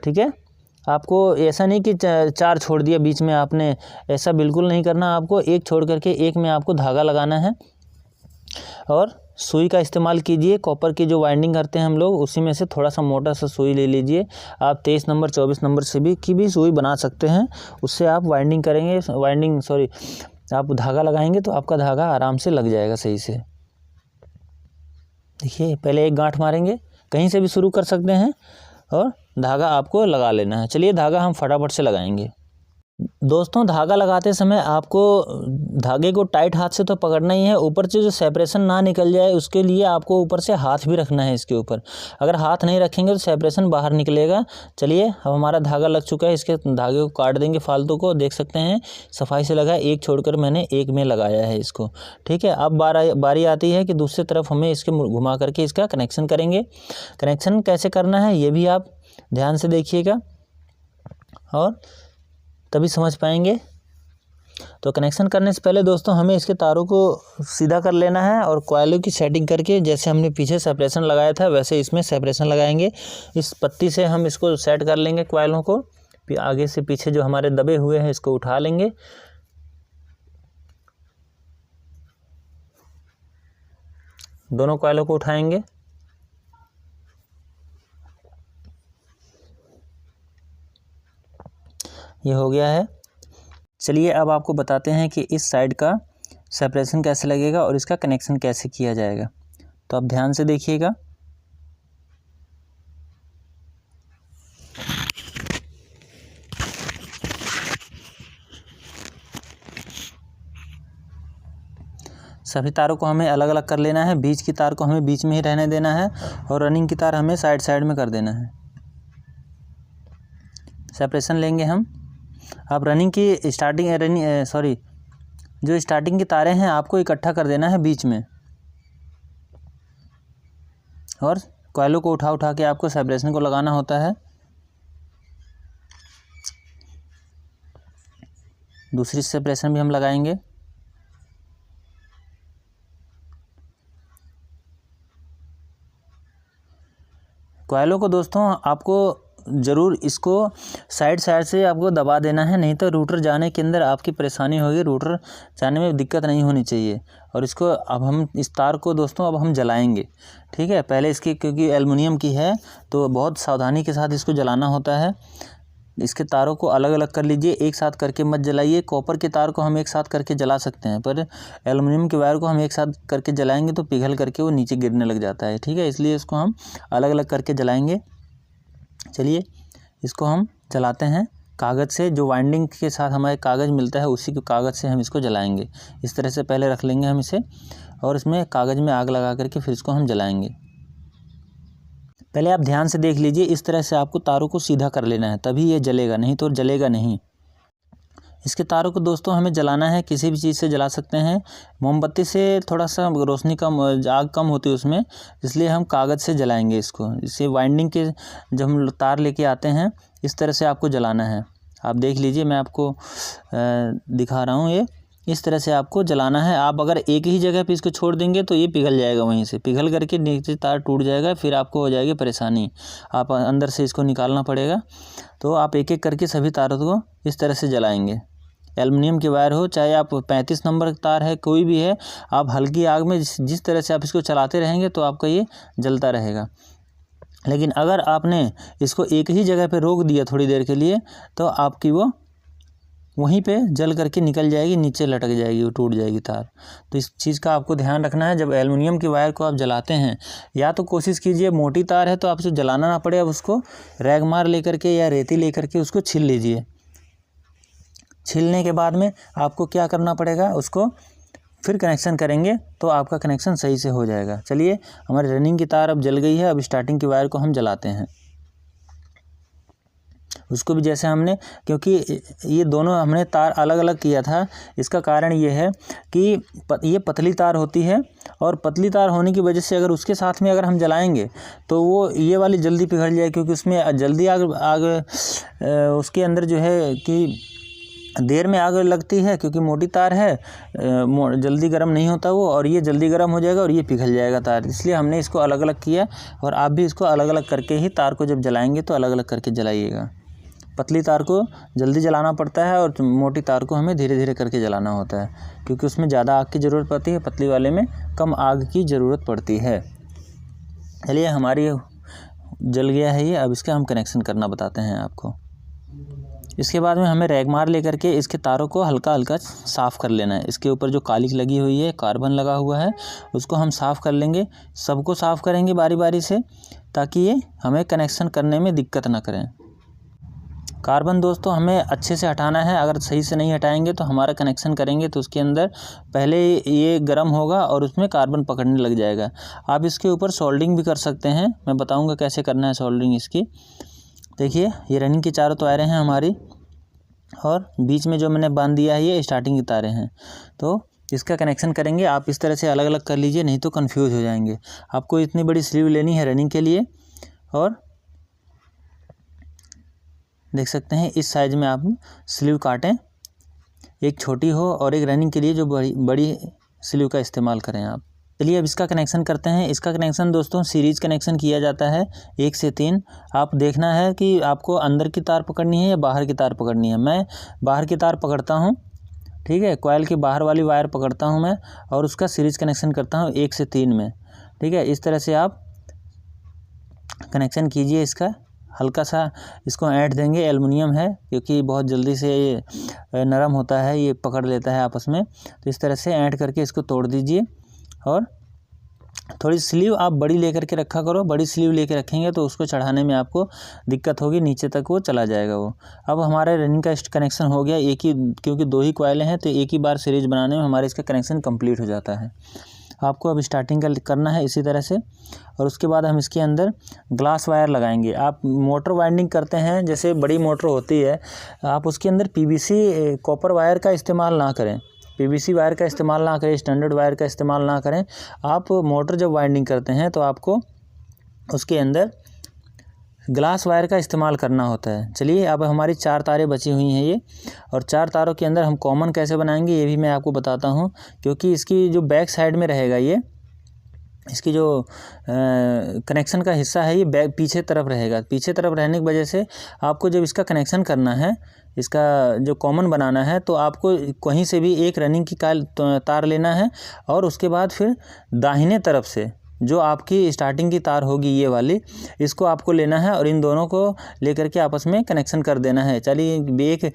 ठीक है। आपको ऐसा नहीं कि 4 छोड़ दिया बीच में आपने, ऐसा बिल्कुल नहीं करना। आपको एक छोड़ करके एक में आपको धागा लगाना है और सुई का इस्तेमाल कीजिए। कॉपर की जो वाइंडिंग करते हैं हम लोग, उसी में से थोड़ा सा मोटा सा सुई ले लीजिए। आप 23 नंबर 24 नंबर से भी सुई बना सकते हैं। उससे आप वाइंडिंग करेंगे, आप धागा लगाएंगे तो आपका धागा आराम से लग जाएगा सही से। देखिए पहले एक गांठ मारेंगे, कहीं से भी शुरू कर सकते हैं और धागा आपको लगा लेना है। चलिए धागा हम फटाफट से लगाएंगे। दोस्तों धागा लगाते समय आपको धागे को टाइट हाथ से तो पकड़ना ही है, ऊपर से जो सेपरेशन ना निकल जाए उसके लिए आपको ऊपर से हाथ भी रखना है इसके ऊपर। अगर हाथ नहीं रखेंगे तो सेपरेशन बाहर निकलेगा। चलिए अब हमारा धागा लग चुका है, इसके धागे को काट देंगे फालतू को। देख सकते हैं सफाई से लगा, एक छोड़कर मैंने एक में लगाया है इसको, ठीक है। अब बारी आती है कि दूसरी तरफ हमें इसके घुमा करके इसका कनेक्शन करेंगे। कनेक्शन कैसे करना है ये भी आप ध्यान से देखिएगा और तभी समझ पाएंगे। तो कनेक्शन करने से पहले दोस्तों हमें इसके तारों को सीधा कर लेना है और कॉइलों की सेटिंग करके जैसे हमने पीछे सेपरेशन लगाया था वैसे इसमें सेपरेशन लगाएंगे। इस पत्ती से हम इसको सेट कर लेंगे कॉइलों को, फिर आगे से पीछे जो हमारे दबे हुए हैं इसको उठा लेंगे। दोनों कॉइलों को उठाएंगे। ये हो गया है। चलिए अब आपको बताते हैं कि इस साइड का सेपरेशन कैसे लगेगा और इसका कनेक्शन कैसे किया जाएगा। तो आप ध्यान से देखिएगा। सभी तारों को हमें अलग अलग कर लेना है। बीच की तार को हमें बीच में ही रहने देना है और रनिंग की तार हमें साइड साइड में कर देना है। सेपरेशन लेंगे हम। आप रनिंग की जो स्टार्टिंग की तारें हैं आपको इकट्ठा कर देना है बीच में और कॉइलों को उठा के आपको सेपरेशन को लगाना होता है। दूसरी सेपरेशन भी हम लगाएंगे। कॉइलों को दोस्तों आपको ज़रूर इसको साइड से आपको दबा देना है, नहीं तो रूटर जाने के अंदर आपकी परेशानी होगी। रूटर जाने में दिक्कत नहीं होनी चाहिए। और इसको अब हम इस तार को दोस्तों अब हम जलाएंगे, ठीक है। पहले इसकी क्योंकि एल्युमिनियम की है तो बहुत सावधानी के साथ इसको जलाना होता है। इसके तारों को अलग अलग कर लीजिए, एक साथ करके मत जलाइए। कॉपर के तार को हम एक साथ करके जला सकते हैं, पर एल्युमिनियम के वायर को हम एक साथ करके जलाएंगे तो पिघल करके वो नीचे गिरने लग जाता है, ठीक है। इसलिए इसको हम अलग अलग करके जलाएंगे। चलिए इसको हम जलाते हैं। कागज़ से, जो वाइंडिंग के साथ हमारे कागज़ मिलता है उसी के कागज़ से हम इसको जलाएंगे। इस तरह से पहले रख लेंगे हम इसे और इसमें कागज़ में आग लगा करके फिर इसको हम जलाएंगे। पहले आप ध्यान से देख लीजिए, इस तरह से आपको तारों को सीधा कर लेना है तभी ये जलेगा, नहीं तो जलेगा नहीं। इसके तारों को दोस्तों हमें जलाना है, किसी भी चीज़ से जला सकते हैं। मोमबत्ती से थोड़ा सा रोशनी कम, आग कम होती है उसमें, इसलिए हम कागज़ से जलाएंगे इसको। इसे वाइंडिंग के जब हम तार लेके आते हैं इस तरह से आपको जलाना है। आप देख लीजिए, मैं आपको दिखा रहा हूँ। ये इस तरह से आपको जलाना है। आप अगर एक ही जगह पे इसको छोड़ देंगे तो ये पिघल जाएगा, वहीं से पिघल करके नीचे तार टूट जाएगा, फिर आपको हो जाएगी परेशानी। आप अंदर से इसको निकालना पड़ेगा। तो आप एक एक करके सभी तारों को इस तरह से जलाएंगे। एल्युमिनियम के वायर हो चाहे आप 35 नंबर तार है, कोई भी है, आप हल्की आग में जिस तरह से आप इसको चलाते रहेंगे तो आपका ये जलता रहेगा। लेकिन अगर आपने इसको एक ही जगह पे रोक दिया थोड़ी देर के लिए तो आपकी वो वहीं पे जल करके निकल जाएगी, नीचे लटक जाएगी, वो टूट जाएगी तार। तो इस चीज़ का आपको ध्यान रखना है। जब एल्युमिनियम की वायर को आप जलाते हैं, या तो कोशिश कीजिए मोटी तार है तो आप उसे जलाना ना पड़े, अब उसको रैगमार लेकर के या रेती लेकर के उसको छील लीजिए। छीलने के बाद में आपको क्या करना पड़ेगा, उसको फिर कनेक्शन करेंगे तो आपका कनेक्शन सही से हो जाएगा। चलिए हमारी रनिंग की तार अब जल गई है। अब स्टार्टिंग की वायर को हम जलाते हैं। उसको भी जैसे हमने, क्योंकि ये दोनों हमने तार अलग अलग किया था, इसका कारण ये है कि ये पतली तार होती है और पतली तार होने की वजह से अगर उसके साथ में अगर हम जलाएंगे तो वो ये वाली जल्दी पिघल जाए, क्योंकि उसमें जल्दी आग उसके अंदर जो है कि देर में आग लगती है, क्योंकि मोटी तार है, जल्दी गर्म नहीं होता वो, और ये जल्दी गर्म हो जाएगा और ये पिघल जाएगा तार। इसलिए हमने इसको अलग अलग किया, और आप भी इसको अलग अलग करके ही तार को जब जलाएंगे तो अलग अलग करके जलाइएगा। पतली तार को जल्दी जलाना पड़ता है और मोटी तार को हमें धीरे धीरे करके जलाना होता है, क्योंकि उसमें ज़्यादा आग की ज़रूरत पड़ती है, पतली वाले में कम आग की ज़रूरत पड़ती है। चलिए, हमारी जल गया है ये, अब इसका हम कनेक्शन करना बताते हैं आपको। इसके बाद में हमें रैगमार लेकर के इसके तारों को हल्का हल्का साफ़ कर लेना है। इसके ऊपर जो कालिक लगी हुई है, कार्बन लगा हुआ है, उसको हम साफ़ कर लेंगे। सबको साफ़ करेंगे बारी बारी से, ताकि ये हमें कनेक्शन करने में दिक्कत ना करें। कार्बन दोस्तों हमें अच्छे से हटाना है, अगर सही से नहीं हटाएंगे तो हमारा कनेक्शन करेंगे तो उसके अंदर पहले ये गर्म होगा और उसमें कार्बन पकड़ने लग जाएगा। आप इसके ऊपर सोल्डरिंग भी कर सकते हैं, मैं बताऊंगा कैसे करना है सोल्डरिंग इसकी। देखिए, ये रनिंग की चारों तारें हैं हमारी, और बीच में जो मैंने बांध दिया है ये स्टार्टिंग की तारें हैं। तो इसका कनेक्शन करेंगे, आप इस तरह से अलग अलग कर लीजिए, नहीं तो कंफ्यूज हो जाएंगे। आपको इतनी बड़ी स्लीव लेनी है रनिंग के लिए, और देख सकते हैं इस साइज में आप स्लीव काटें, एक छोटी हो और एक रनिंग के लिए जो बड़ी स्लीव का इस्तेमाल करें आप। चलिए, अब इसका कनेक्शन करते हैं। इसका कनेक्शन दोस्तों सीरीज कनेक्शन किया जाता है 1 से 3। आप देखना है कि आपको अंदर की तार पकड़नी है या बाहर की तार पकड़नी है। मैं बाहर की तार पकड़ता हूँ, ठीक है, कॉइल की बाहर वाली वायर पकड़ता हूँ मैं, और उसका सीरीज कनेक्शन करता हूँ 1 से 3 में, ठीक है। इस तरह से आप कनेक्शन कीजिए। इसका हल्का सा इसको ऐंठ देंगे, एल्युमिनियम है क्योंकि बहुत जल्दी से ये नरम होता है, ये पकड़ लेता है आपस में। तो इस तरह से ऐंठ करके इसको तोड़ दीजिए, और थोड़ी स्लीव आप बड़ी लेकर के रखा करो। बड़ी स्लीव लेकर रखेंगे तो उसको चढ़ाने में आपको दिक्कत होगी, नीचे तक वो चला जाएगा वो। अब हमारे रनिंग का कनेक्शन हो गया, एक ही, क्योंकि 2 ही कॉइलें हैं तो एक ही बार सीरीज बनाने में हमारे इसका कनेक्शन कंप्लीट हो जाता है। आपको अब स्टार्टिंग करना है इसी तरह से, और उसके बाद हम इसके अंदर ग्लास वायर लगाएंगे। आप मोटर वाइंडिंग करते हैं, जैसे बड़ी मोटर होती है, आप उसके अंदर PVC कॉपर वायर का इस्तेमाल ना करें, PVC वायर का इस्तेमाल ना करें, स्टैंडर्ड वायर का इस्तेमाल ना करें। आप मोटर जब वाइंडिंग करते हैं तो आपको उसके अंदर ग्लास वायर का इस्तेमाल करना होता है। चलिए, अब हमारी 4 तारें बची हुई हैं ये, और 4 तारों के अंदर हम कॉमन कैसे बनाएंगे ये भी मैं आपको बताता हूँ, क्योंकि इसकी जो बैक साइड में रहेगा ये, इसकी जो कनेक्शन का हिस्सा है ये बैक पीछे तरफ रहेगा। पीछे तरफ रहने की वजह से आपको जब इसका कनेक्शन करना है, इसका जो कॉमन बनाना है, तो आपको कहीं से भी एक रनिंग की तार लेना है, और उसके बाद फिर दाहिने तरफ से जो आपकी स्टार्टिंग की तार होगी ये वाली, इसको आपको लेना है और इन दोनों को लेकर के आपस में कनेक्शन कर देना है। चलिए, एक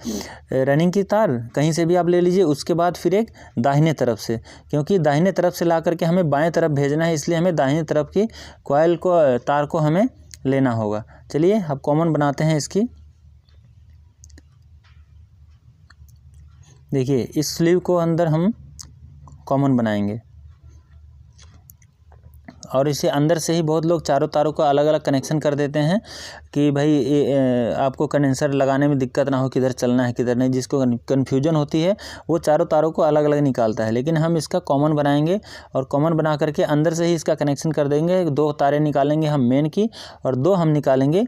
रनिंग की तार कहीं से भी आप ले लीजिए, उसके बाद फिर एक दाहिने तरफ से, क्योंकि दाहिने तरफ से ला करके हमें बाएं तरफ भेजना है, इसलिए हमें दाहिने तरफ की कॉइल को, तार को हमें लेना होगा। चलिए, अब कॉमन बनाते हैं इसकी। देखिए, इस स्लीव को अंदर हम कॉमन बनाएंगे, और इसे अंदर से ही बहुत लोग चारों तारों को अलग अलग कनेक्शन कर देते हैं कि भाई आपको कंडेंसर लगाने में दिक्कत ना हो, किधर चलना है किधर नहीं। जिसको कन्फ्यूजन होती है वो चारों तारों को अलग अलग निकालता है, लेकिन हम इसका कॉमन बनाएंगे, और कॉमन बना करके अंदर से ही इसका कनेक्शन कर देंगे। 2 तारें निकालेंगे हम मेन की, और 2 हम निकालेंगे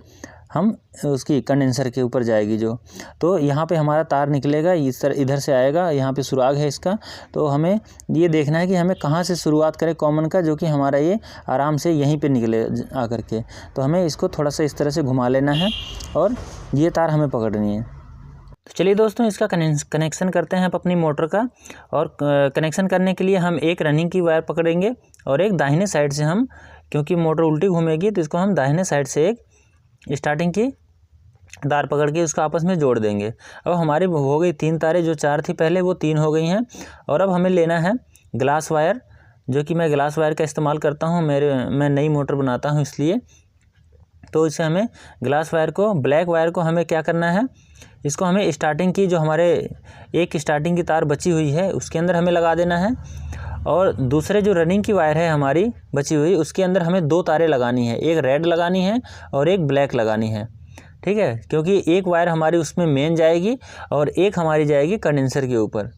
हम उसकी कंडेंसर के ऊपर जाएगी जो। तो यहाँ पे हमारा तार निकलेगा, इस तरह इधर से आएगा, यहाँ पे सुराग है इसका। तो हमें ये देखना है कि हमें कहाँ से शुरुआत करें कॉमन का, जो कि हमारा ये आराम से यहीं पे निकले आकर के। तो हमें इसको थोड़ा सा इस तरह से घुमा लेना है, और ये तार हमें पकड़नी है। तो चलिए दोस्तों, इसका कनेक्शन करते हैं आप अपनी मोटर का। और कनेक्शन करने के लिए हम एक रनिंग की वायर पकड़ेंगे, और एक दाहिने साइड से हम, क्योंकि मोटर उल्टी घूमेगी तो इसको हम दाहिने साइड से एक स्टार्टिंग की तार पकड़ के उसको आपस में जोड़ देंगे। अब हमारी हो गई 3 तारें, जो 4 थी पहले वो 3 हो गई हैं। और अब हमें लेना है ग्लास वायर, जो कि मैं ग्लास वायर का इस्तेमाल करता हूँ, मैं नई मोटर बनाता हूँ इसलिए। तो इसे हमें ग्लास वायर को, ब्लैक वायर को हमें क्या करना है, इसको हमें स्टार्टिंग की, जो हमारे एक स्टार्टिंग की तार बची हुई है उसके अंदर हमें लगा देना है, और दूसरे जो रनिंग की वायर है हमारी बची हुई, उसके अंदर हमें 2 तारें लगानी है, एक रेड लगानी है और एक ब्लैक लगानी है। ठीक है, क्योंकि एक वायर हमारी उसमें मेन जाएगी और एक हमारी जाएगी कंडेंसर के ऊपर।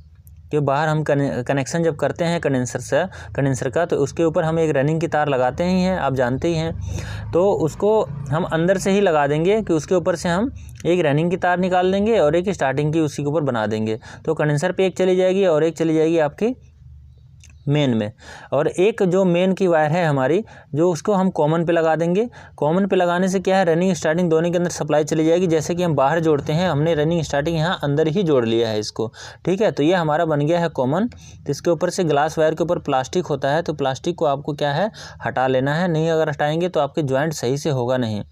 कि बाहर हम कनेक्शन जब करते हैं कंडेंसर का, तो उसके ऊपर हम एक रनिंग की तार लगाते ही हैं, आप जानते ही हैं। तो उसको हम अंदर से ही लगा देंगे कि उसके ऊपर से हम एक रनिंग की तार निकाल देंगे और एक स्टार्टिंग की उसी के ऊपर बना देंगे। तो कंडेंसर पे एक चली जाएगी और एक चली जाएगी आपकी मेन में, और एक जो मेन की वायर है हमारी, जो उसको हम कॉमन पे लगा देंगे। कॉमन पे लगाने से क्या है, रनिंग स्टार्टिंग दोनों के अंदर सप्लाई चली जाएगी। जैसे कि हम बाहर जोड़ते हैं, हमने रनिंग स्टार्टिंग यहाँ अंदर ही जोड़ लिया है इसको, ठीक है। तो ये हमारा बन गया है कॉमन। तो इसके ऊपर से ग्लास वायर के ऊपर प्लास्टिक होता है, तो प्लास्टिक को आपको क्या है, हटा लेना है। नहीं अगर हटाएंगे तो आपके जॉइंट सही से होगा नहीं।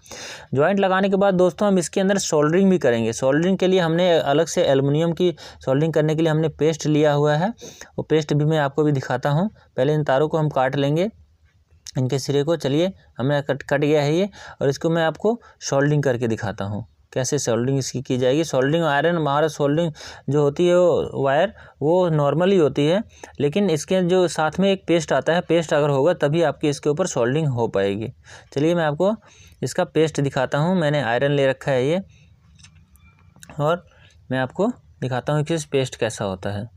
जॉइंट लगाने के बाद दोस्तों हम इसके अंदर सोल्डरिंग भी करेंगे। सोल्डरिंग के लिए हमने अलग से एल्युमिनियम की सोल्डरिंग करने के लिए हमने पेस्ट लिया हुआ है, वो पेस्ट भी मैं आपको भी दिखाता हूँ। पहले इन तारों को हम काट लेंगे, इनके सिरे को। चलिए हमें कट गया है ये, और इसको मैं आपको सोल्डरिंग करके दिखाता हूँ कैसे सोल्डरिंग इसकी की जाएगी। सोल्डरिंग आयरन हमारा सोल्डरिंग जो होती है वो वायर वो नॉर्मल ही होती है, लेकिन इसके जो साथ में एक पेस्ट आता है, पेस्ट अगर होगा तभी आपकी इसके ऊपर सोल्डरिंग हो पाएगी। चलिए मैं आपको इसका पेस्ट दिखाता हूँ। मैंने आयरन ले रखा है ये, और मैं आपको दिखाता हूँ कि इस पेस्ट कैसा होता है।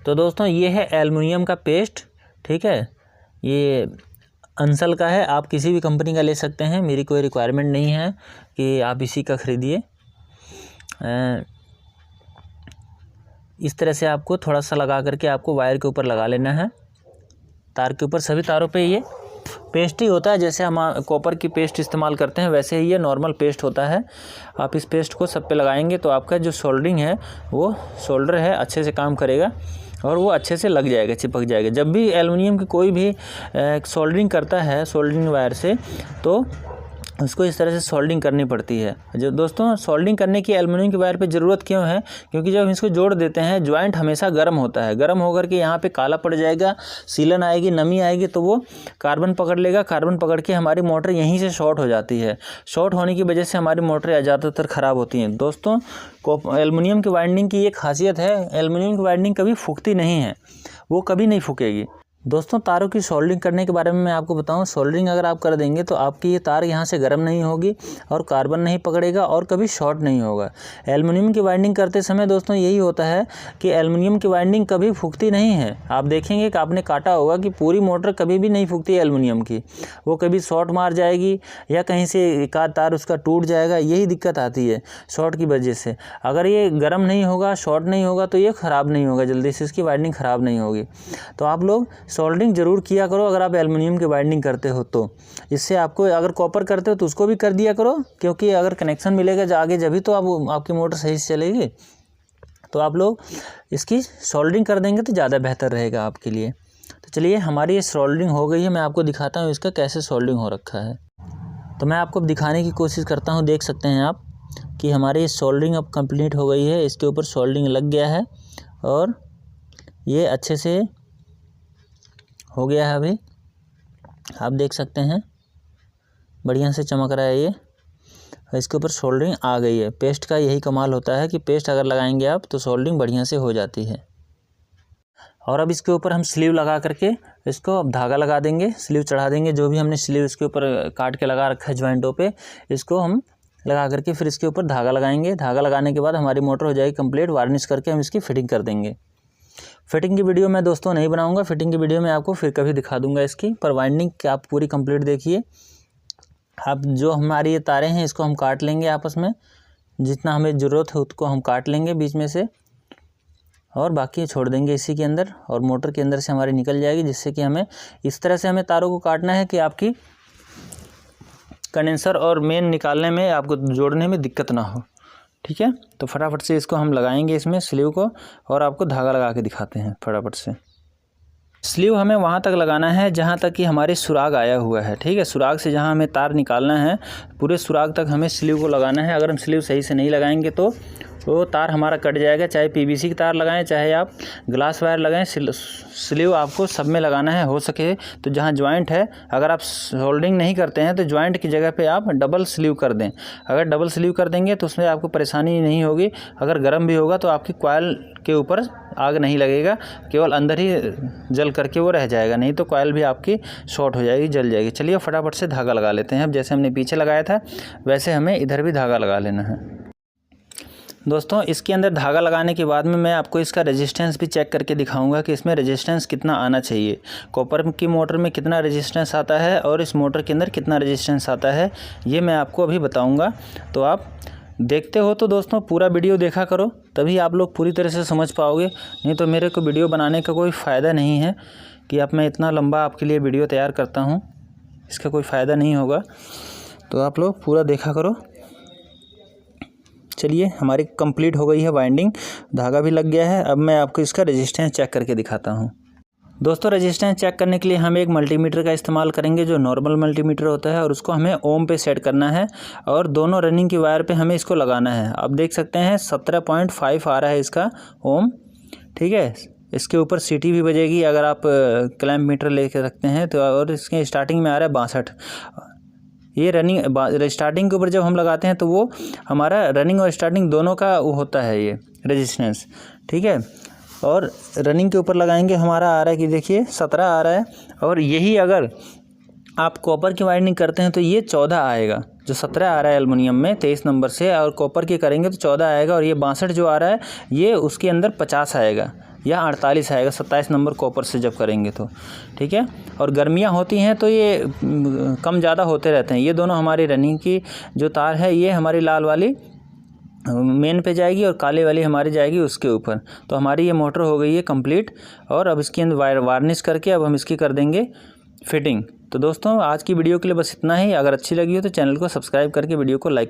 तो दोस्तों ये है एल्युमिनियम का पेस्ट, ठीक है। ये अंसल का है, आप किसी भी कंपनी का ले सकते हैं, मेरी कोई रिक्वायरमेंट नहीं है कि आप इसी का ख़रीदिए। इस तरह से आपको थोड़ा सा लगा करके आपको वायर के ऊपर लगा लेना है, तार के ऊपर। सभी तारों पे ये पेस्ट ही होता है, जैसे हम कॉपर की पेस्ट इस्तेमाल करते हैं वैसे ही ये नॉर्मल पेस्ट होता है। आप इस पेस्ट को सब पे लगाएंगे तो आपका जो सोल्डरिंग है वो सोल्डर है अच्छे से काम करेगा और वो अच्छे से लग जाएगा, चिपक जाएगा। जब भी एल्युमिनियम की कोई भी सोल्डरिंग करता है सोल्डरिंग वायर से, तो उसको इस तरह से सोल्डरिंग करनी पड़ती है। जो दोस्तों सोल्डरिंग करने की एल्युमिनियम की वायर पे ज़रूरत क्यों है, क्योंकि जब हम इसको जोड़ देते हैं जॉइंट हमेशा गर्म होता है। गर्म होकर के यहाँ पे काला पड़ जाएगा, सीलन आएगी, नमी आएगी, तो वो कार्बन पकड़ लेगा। कार्बन पकड़ के हमारी मोटर यहीं से शॉर्ट हो जाती है। शॉर्ट होने की वजह से हमारी मोटरें ज़्यादातर ख़राब होती हैं। दोस्तों एल्युमिनियम की वाइंडिंग की एक खासियत है, एल्युमिनियम की वाइंडिंग कभी फूकती नहीं है, वो कभी नहीं फूकेगी। दोस्तों तारों की सोल्डरिंग करने के बारे में मैं आपको बताऊं, सोल्डरिंग अगर आप कर देंगे तो आपकी ये तार यहाँ से गर्म नहीं होगी और कार्बन नहीं पकड़ेगा और कभी शॉर्ट नहीं होगा। एल्युमिनियम की वाइंडिंग करते समय दोस्तों यही होता है कि एल्युमिनियम की वाइंडिंग कभी फूकती नहीं है। आप देखेंगे कि आपने काटा होगा कि पूरी मोटर कभी भी नहीं फूकती एल्युमिनियम की, वो कभी शॉर्ट मार जाएगी या कहीं से एक आध तार उसका टूट जाएगा, यही दिक्कत आती है शॉर्ट की वजह से। अगर ये गर्म नहीं होगा, शॉर्ट नहीं होगा, तो ये ख़राब नहीं होगा, जल्दी से इसकी वाइंडिंग ख़राब नहीं होगी। तो आप लोग सोल्डरिंग ज़रूर किया करो अगर आप एल्युमिनियम की वाइंडिंग करते हो तो। इससे आपको अगर कॉपर करते हो तो उसको भी कर दिया करो, क्योंकि अगर कनेक्शन मिलेगा आगे जभी तो आपकी मोटर सही से चलेगी। तो आप लोग इसकी सोल्डरिंग कर देंगे तो ज़्यादा बेहतर रहेगा आपके लिए। तो चलिए हमारी ये सोल्डरिंग हो गई है, मैं आपको दिखाता हूँ इसका कैसे सोल्डरिंग हो रखा है। तो मैं आपको दिखाने की कोशिश करता हूँ, देख सकते हैं आप कि हमारी सोल्डरिंग अब कंप्लीट हो गई है। इसके ऊपर सोल्डरिंग लग गया है और ये अच्छे से हो गया है। अभी आप देख सकते हैं बढ़िया से चमक रहा है ये, इसके ऊपर सोल्डरिंग आ गई है। पेस्ट का यही कमाल होता है कि पेस्ट अगर लगाएंगे आप तो सोल्डरिंग बढ़िया से हो जाती है। और अब इसके ऊपर हम स्लीव लगा करके इसको अब धागा लगा देंगे, स्लीव चढ़ा देंगे। जो भी हमने स्लीव इसके ऊपर काट के लगा रखा है जॉइंटों पे, इसको हम लगा करके फिर इसके ऊपर धागा लगाएंगे। धागा लगाने के बाद हमारी मोटर हो जाएगी कंप्लीट। वार्निश करके हम इसकी फिटिंग कर देंगे। फिटिंग की वीडियो मैं दोस्तों नहीं बनाऊंगा, फिटिंग की वीडियो मैं आपको फिर कभी दिखा दूंगा इसकी। पर वाइंडिंग की आप पूरी कंप्लीट देखिए। अब जो हमारी ये तारें हैं इसको हम काट लेंगे आपस में, जितना हमें ज़रूरत है उसको हम काट लेंगे बीच में से, और बाकी छोड़ देंगे इसी के अंदर, और मोटर के अंदर से हमारी निकल जाएगी। जिससे कि हमें इस तरह से हमें तारों को काटना है कि आपकी कंडेंसर और मेन निकालने में, आपको जोड़ने में दिक्कत ना हो, ठीक है। तो फटाफट से इसको हम लगाएंगे इसमें स्लीव को, और आपको धागा लगा के दिखाते हैं फटाफट से। स्लीव हमें वहाँ तक लगाना है जहाँ तक कि हमारे सुराग आया हुआ है, ठीक है। सुराग से जहाँ हमें तार निकालना है पूरे सुराग तक हमें स्लीव को लगाना है। अगर हम स्लीव सही से नहीं लगाएंगे तो वो तार हमारा कट जाएगा। चाहे पीवीसी की तार लगाएं, चाहे आप ग्लास वायर लगाएं, स्लीव आपको सब में लगाना है। हो सके तो जहाँ जॉइंट है, अगर आप सोल्डरिंग नहीं करते हैं तो जॉइंट की जगह पे आप डबल स्लीव कर दें। अगर डबल स्लीव कर देंगे तो उसमें आपको परेशानी नहीं होगी। अगर गर्म भी होगा तो आपकी कॉइल के ऊपर आग नहीं लगेगा, केवल अंदर ही जल करके वो रह जाएगा, नहीं तो कॉयल भी आपकी शॉर्ट हो जाएगी, जल जाएगी। चलिए फटाफट से धागा लगा लेते हैं। अब जैसे हमने पीछे लगाया था वैसे हमें इधर भी धागा लगा लेना है। दोस्तों इसके अंदर धागा लगाने के बाद में मैं आपको इसका रेजिस्टेंस भी चेक करके दिखाऊंगा कि इसमें रेजिस्टेंस कितना आना चाहिए। कॉपर की मोटर में कितना रेजिस्टेंस आता है और इस मोटर के अंदर कितना रेजिस्टेंस आता है, ये मैं आपको अभी बताऊंगा। तो आप देखते हो तो दोस्तों पूरा वीडियो देखा करो, तभी आप लोग पूरी तरह से समझ पाओगे, नहीं तो मेरे को वीडियो बनाने का कोई फ़ायदा नहीं है कि अब मैं इतना लंबा आपके लिए वीडियो तैयार करता हूँ, इसका कोई फ़ायदा नहीं होगा। तो आप लोग पूरा देखा करो। चलिए हमारी कंप्लीट हो गई है वाइंडिंग, धागा भी लग गया है। अब मैं आपको इसका रेजिस्टेंस चेक करके दिखाता हूँ। दोस्तों रेजिस्टेंस चेक करने के लिए हम एक मल्टीमीटर का इस्तेमाल करेंगे, जो नॉर्मल मल्टीमीटर होता है, और उसको हमें ओम पे सेट करना है और दोनों रनिंग की वायर पे हमें इसको लगाना है। आप देख सकते हैं 17.5 आ रहा है इसका ओम, ठीक है। इसके ऊपर सीटी भी बजेगी अगर आप क्लैंप मीटर लेके रखते हैं तो, और इसके स्टार्टिंग में आ रहा है 62। ये रनिंग स्टार्टिंग के ऊपर जब हम लगाते हैं तो वो हमारा रनिंग और स्टार्टिंग दोनों का वो होता है ये रेजिस्टेंस, ठीक है। और रनिंग के ऊपर लगाएंगे हमारा आ रहा है कि देखिए 17 आ रहा है, और यही अगर आप कॉपर की वाइंडिंग करते हैं तो ये 14 आएगा। जो 17 आ रहा है एल्युमिनियम में 23 नंबर से, और कॉपर की करेंगे तो 14 आएगा, और ये 62 जो आ रहा है ये उसके अंदर 50 आएगा या 48 आएगा 27 नंबर कॉपर से जब करेंगे तो, ठीक है। और गर्मियाँ होती हैं तो ये कम ज़्यादा होते रहते हैं। ये दोनों हमारी रनिंग की जो तार है ये हमारी लाल वाली मेन पे जाएगी और काले वाली हमारी जाएगी उसके ऊपर। तो हमारी ये मोटर हो गई है कंप्लीट, और अब इसके अंदर वार्निश करके अब हम इसकी कर देंगे फिटिंग। तो दोस्तों आज की वीडियो के लिए बस इतना ही। अगर अच्छी लगी हो तो चैनल को सब्सक्राइब करके वीडियो को लाइक